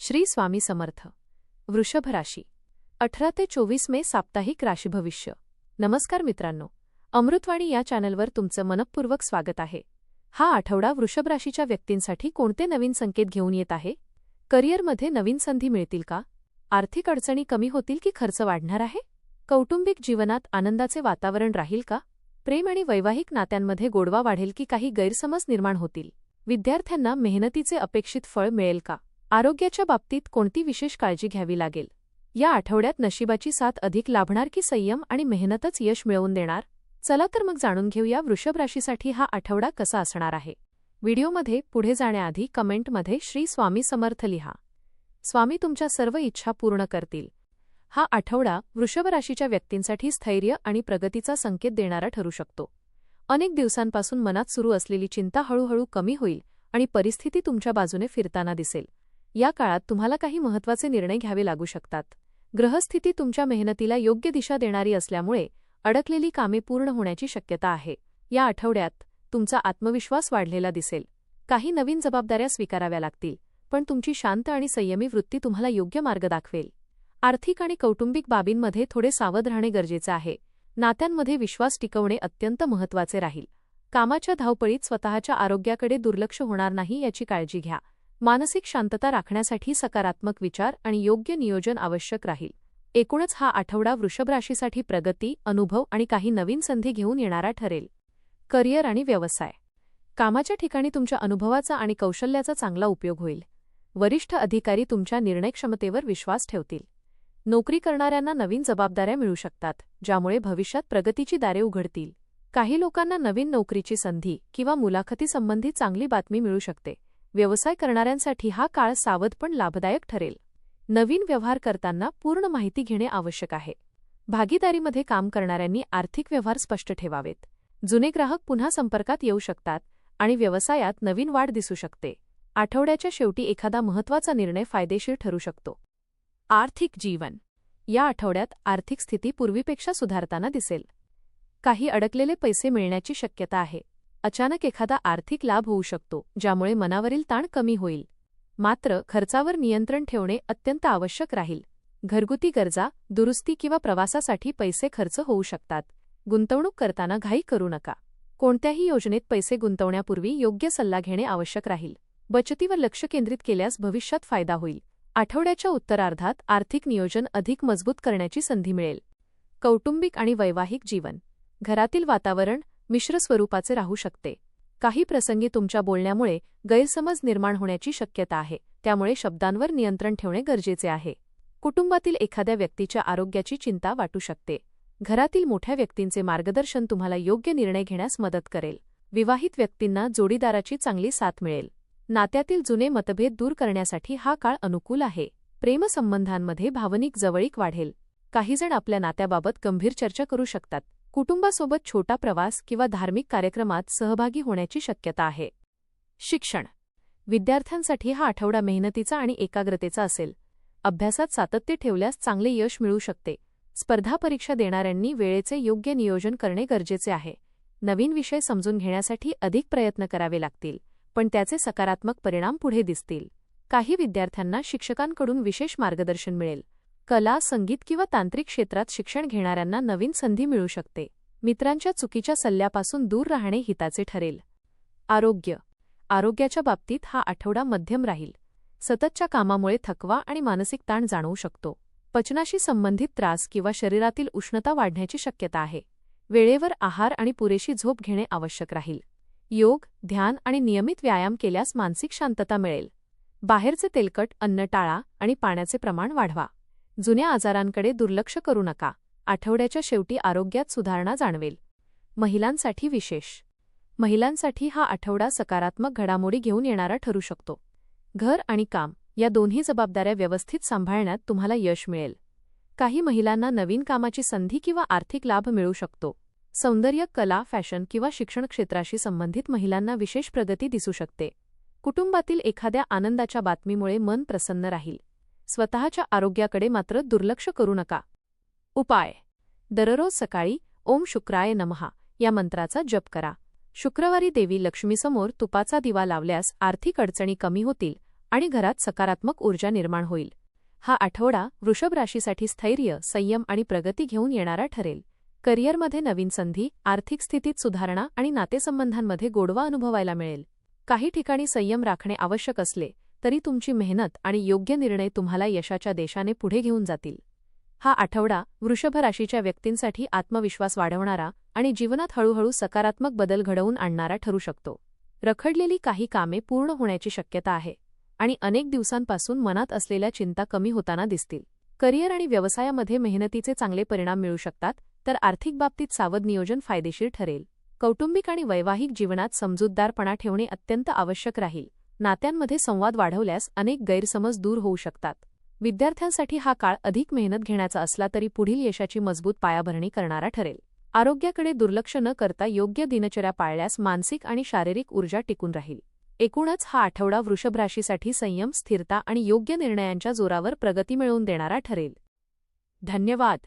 श्री स्वामी समर्थ. वृषभ राशी 18 ते 24 मे साप्ताहिक राशी भविष्य. नमस्कार मित्रांनो, अमृतवाणी या चॅनलवर तुमचं मनपूर्वक स्वागत आहे. हा आठवडा वृषभ राशीच्या व्यक्तींसाठी कोणते नवीन संकेत घेऊन येत आहे? करिअरमध्ये नवीन संधी मिळतील का? आर्थिक अडचणी कमी होतील की खर्च वाढणार आहे? कौटुंबिक जीवनात आनंदाचे वातावरण राहील का? प्रेम आणि वैवाहिक नात्यांमध्ये गोडवा वाढेल की काही गैरसमज निर्माण होतील? विद्यार्थ्यांना मेहनतीचे अपेक्षित फळ मिळेल का? आरोग्याच्या बाबतीत कोणती विशेष काळजी घ्यावी लागेल? या आठवड्यात नशिबाची साथ अधिक लाभणार की संयम आणि मेहनतच यश मिळवून देणार? चला तर मग जाणून घेऊया वृषभ राशीसाठी हा आठवडा कसा असणार आहे. व्हिडिओमध्ये पुढे जाण्याआधी कमेंटमध्ये श्री स्वामी समर्थ लिहा. स्वामी तुमच्या सर्व इच्छा पूर्ण करतील. हा आठवडा वृषभ राशीच्या व्यक्तींसाठी स्थैर्य आणि प्रगतीचा संकेत देणारा ठरू शकतो. अनेक दिवसांपासून मनात सुरू असलेली चिंता हळूहळू कमी होईल आणि परिस्थिती तुमच्या बाजूने फिरताना दिसेल. या काळात तुम्हाला काही महत्त्वाचे निर्णय घ्यावे लागू शकतात. ग्रहस्थिती तुमच्या मेहनतीला योग्य दिशा देणारी असल्यामुळे अडकलेली कामे पूर्ण होण्याची शक्यता आहे. या आठवड्यात तुमचा आत्मविश्वास वाढलेला दिसेल. काही नवीन जबाबदाऱ्या स्वीकाराव्या लागतील, पण तुमची शांत आणि संयमी वृत्ती तुम्हाला योग्य मार्ग दाखवेल. आर्थिक आणि कौटुंबिक बाबींमध्ये थोडे सावध राहणे गरजेचे आहे. नात्यांमध्ये विश्वास टिकवणे अत्यंत महत्त्वाचे राहील. कामाच्या धावपळीत स्वतःच्या आरोग्याकडे दुर्लक्ष होणार नाही याची काळजी घ्या. मानसिक शांतता राखण्यासाठी सकारात्मक विचार आणि योग्य नियोजन आवश्यक राहील. एकूणच हा आठवडा वृषभ राशीसाठी प्रगती, अनुभव आणि काही नवीन संधी घेऊन येणारा ठरेल. करिअर आणि व्यवसाय. कामाच्या ठिकाणी तुमच्या अनुभवाचा आणि कौशल्याचा चांगला उपयोग होईल. वरिष्ठ अधिकारी तुमच्या निर्णयक्षमतेवर विश्वास ठेवतील. नोकरी करणाऱ्यांना नवीन जबाबदाऱ्या मिळू शकतात, ज्यामुळे भविष्यात प्रगतीची दारे उघडतील. काही लोकांना नवीन नोकरीची संधी किंवा मुलाखतीसंबंधी चांगली बातमी मिळू शकते. व्यवसाय करणाऱ्यांसाठी हा काळ सावध पण लाभदायक ठरेल. नवीन व्यवहार करताना पूर्ण माहिती घेणे आवश्यक आहे. भागीदारीमध्ये काम करणाऱ्यांनी आर्थिक व्यवहार स्पष्ट ठेवावेत. जुने ग्राहक पुन्हा संपर्कात येऊ शकतात आणि व्यवसायात नवीन वाढ दिसू शकते. आठवड्याच्या शेवटी एखादा महत्त्वाचा निर्णय फायदेशीर ठरू शकतो. आर्थिक जीवन. या आठवड्यात आर्थिक स्थिती पूर्वीपेक्षा सुधारताना दिसेल. काही अडकलेले पैसे मिळण्याची शक्यता आहे. अचानक एखादा आर्थिक लाभ होऊ शकतो, ज्यामुळे मनावरील ताण कमी होईल. मात्र खर्चावर नियंत्रण ठेवणे अत्यंत आवश्यक राहील. घरगुती गरजा, दुरुस्ती किंवा प्रवासासाठी पैसे खर्च होऊ शकतात. गुंतवणूक करताना घाई करू नका. कोणत्याही योजनेत पैसे गुंतवण्यापूर्वी योग्य सल्ला घेणे आवश्यक राहील. बचतीवर लक्ष केंद्रित केल्यास भविष्यात फायदा होईल. आठवड्याच्या उत्तरार्धात आर्थिक नियोजन अधिक मजबूत करण्याची संधी मिळेल. कौटुंबिक आणि वैवाहिक जीवन. घरातील वातावरण मिश्र स्वरूपाचे राहू शकते. काही प्रसंगी तुमच्या बोलण्यामुळे गैरसमज निर्माण होण्याची शक्यता आहे, त्यामुळे शब्दांवर नियंत्रण ठेवणे गरजेचे आहे. कुटुंबातील एखाद्या व्यक्तीच्या आरोग्याची चिंता वाटू शकते. घरातील मोठ्या व्यक्तींचे मार्गदर्शन तुम्हाला योग्य निर्णय घेण्यास मदत करेल. विवाहित व्यक्तींना जोडीदाराची चांगली साथ मिळेल. नात्यातील जुने मतभेद दूर करण्यासाठी हा काळ अनुकूल आहे. प्रेमसंबंधांमध्ये भावनिक जवळीक वाढेल. काहीजण आपल्या नात्याबाबत गंभीर चर्चा करू शकतात. कुटुंबासोबत छोटा प्रवास किंवा धार्मिक कार्यक्रमात सहभागी होण्याची शक्यता आहे. शिक्षण. विद्यार्थ्यांसाठी हा आठवडा मेहनतीचा आणि एकाग्रतेचा असेल. अभ्यासात सातत्य ठेवल्यास चांगले यश मिळू शकते. स्पर्धा परीक्षा देणाऱ्यांनी वेळेचे योग्य नियोजन करणे गरजेचे आहे. नवीन विषय समजून घेण्यासाठी अधिक प्रयत्न करावे लागतील, पण त्याचे सकारात्मक परिणाम पुढे दिसतील. काही विद्यार्थ्यांना शिक्षकांकडून विशेष मार्गदर्शन मिळेल. कला, संगीत किंवा तांत्रिक क्षेत्रात शिक्षण घेणाऱ्यांना नवीन संधी मिळू शकते. मित्रांच्या चुकीच्या सल्ल्यापासून दूर राहणे हिताचे ठरेल. आरोग्य. आरोग्याच्या बाबतीत हा आठवडा मध्यम राहील. सततच्या कामामुळे थकवा आणि मानसिक ताण जाणवू शकतो. पचनाशी संबंधित त्रास किंवा शरीरातील उष्णता वाढण्याची शक्यता आहे. वेळेवर आहार आणि पुरेशी झोप घेणे आवश्यक राहील. योग, ध्यान आणि नियमित व्यायाम केल्यास मानसिक शांतता मिळेल. बाहेरचे तेलकट अन्न टाळा आणि पाण्याचे प्रमाण वाढवा. जुन्या आजारांकडे दुर्लक्ष करू नका. आठवड्याच्या शेवटी आरोग्यात सुधारणा जाणवेल. महिलांसाठी विशेष. महिलांसाठी हा आठवडा सकारात्मक घडामोडी घेऊन येणारा ठरू शकतो. घर आणि काम या दोन्ही जबाबदाऱ्या व्यवस्थित सांभाळण्यात तुम्हाला यश मिळेल. काही महिलांना नवीन कामाची संधी किंवा आर्थिक लाभ मिळू शकतो. सौंदर्य, कला, फॅशन किंवा शिक्षण क्षेत्राशी संबंधित महिलांना विशेष प्रगती दिसू शकते. कुटुंबातील एखाद्या आनंदाच्या बातमीमुळे मन प्रसन्न राहील. स्वतःच्या आरोग्याकडे मात्र दुर्लक्ष करू नका. उपाय. दररोज सकाळी ओम शुक्राय नमः या मंत्राचा जप करा. शुक्रवारी देवी लक्ष्मीसमोर तुपाचा दिवा लावल्यास आर्थिक अडचणी कमी होतील आणि घरात सकारात्मक ऊर्जा निर्माण होईल. हा आठवडा वृषभ राशीसाठी स्थैर्य, संयम आणि प्रगती घेऊन येणारा ठरेल. करिअरमध्ये नवीन संधी, आर्थिक स्थितीत सुधारणा आणि नातेसंबंधांमध्ये गोडवा अनुभवायला मिळेल. काही ठिकाणी संयम राखणे आवश्यक असले तरी तुमची मेहनत आणि योग्य निर्णय तुम्हाला यशाच्या दिशेने पुढे घेऊन जातील. हा आठवडा वृषभ राशीच्या व्यक्तींसाठी आत्मविश्वास वाढवणारा आणि जीवनात हळूहळू सकारात्मक बदल घडवून आणणारा ठरू शकतो. रखडलेली काही कामे पूर्ण होण्याची शक्यता आहे आणि अनेक दिवसांपासून मनात असलेल्या चिंता कमी होताना दिसतील. करिअर आणि व्यवसायामध्ये मेहनतीचे चांगले परिणाम मिळू शकतात, तर आर्थिक बाबतीत सावध नियोजन फायदेशीर ठरेल. कौटुंबिक आणि वैवाहिक जीवनात समजूतदारपणा ठेवणे अत्यंत आवश्यक राहील. नात्यांमध्ये संवाद वाढवल्यास अनेक गैरसमज दूर होऊ शकतात. विद्यार्थ्यांसाठी हा काळ अधिक मेहनत घेण्याचा असला तरी पुढील यशाची मजबूत पायाभरणी करणारा ठरेल. आरोग्याकडे दुर्लक्ष न करता योग्य दिनचर्या पाळल्यास मानसिक आणि शारीरिक ऊर्जा टिकून राहील. एकूणच हा आठवडा वृषभ राशीसाठी संयम, स्थिरता आणि योग्य निर्णयांच्या जोरावर प्रगती मिळवून देणारा ठरेल. धन्यवाद.